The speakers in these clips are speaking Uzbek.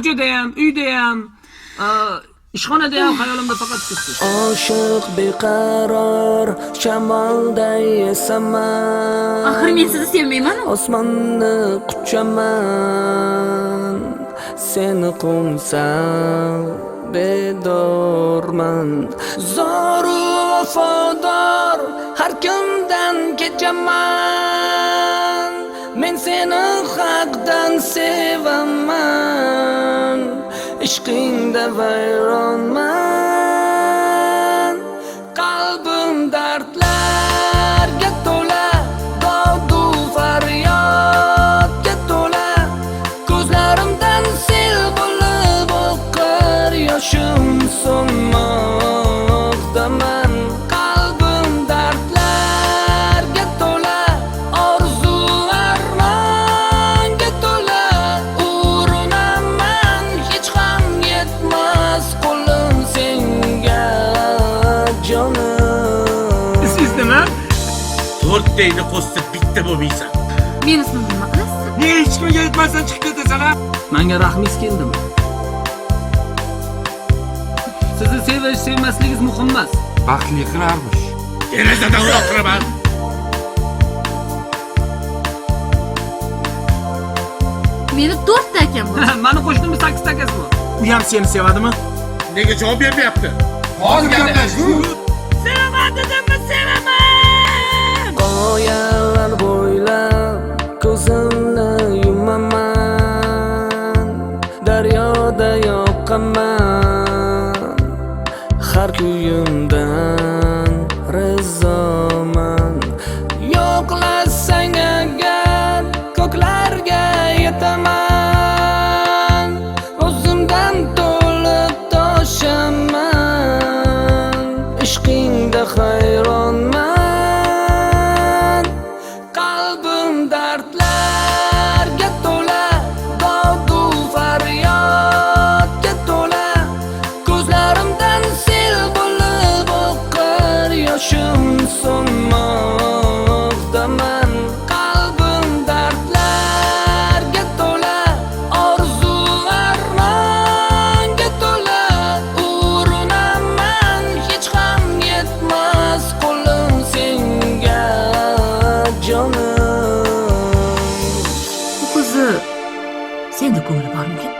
ko'chada ham, uyda ham, ishxonada ham xayolimda faqat siz. Oshiq beqaror shamolday esaman. Axir men sizni sevmayman-ku. Osmonni quchaman. Seni qo'msam bedorman. Zoru vafodor har kimdan kechaman. Men seni haqdan sevaman. Ishqingda vayronman. Qalbim dardlarga to'la, dod-u faryodga to'la. Ko'zlarimdan sel bo'lib oqar yoshim so'nmoqdaman. Qalbim dardlarga to'la, orzu armonga to'la. Urinaman hech ham yetmas qo'lim senga jonim. Siz nima? 4 tayni qo'shsa bitta bo'lmaysan. Men ismim nima qilasiz? Niye hech kimga aytmasdan chiqib ketasan ha? Menga rahmingiz keldimi? Sizni sevish, sevmasligingiz muhim emas. Baxtli qilarmish. Derazadan uloqiraman. Meni 4 ta akam bor. Meni qo'shnimni 8 takasi bor. U ham seni sevadimi? Nega javob bermayapti? Hozir gaplash. Sevaman dedimmi, sevaman. Qoyalar bo'ylab ko'zimni yumaman. Daryoda yoqaman. Har kuyimdan rizoman. Yo'qlasang agar ko'klarga yetaman. O'zimdan to'lib toshaman. Ishqingda hayronman. Qalbim dardlarga to'la, dod-u faryodga to'la. Ko'zlarimdan sel bo'lib oqar yoshim so'nmoqdaman. Qalbim dardlarga to'la, orzu armonga to'la. Urinaman hech ham yetmas qo'lim senga jonim. Bu qizni senda ko'ngli bormikin?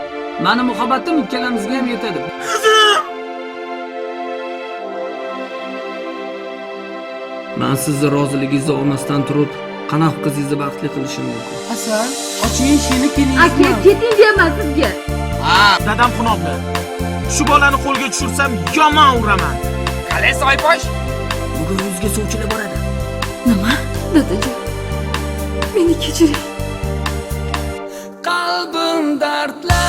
Meni muhabbatim ikkalamizga ham yetadi. Men sizni roziligingizga olmasdan turib, qanaqa qizingizni baxtli qilishim mumkin? Hasan, oching eshikni keling. Aka, keting deyman sizga. Ha, dadam xunobli. Shu bolani qo'lga tushirsam yomon uraman. Qalay Soyposh? Bugun yuzga suvchilar boradi. Nima? Dadajon, meni kechiring. Qalbim dardlar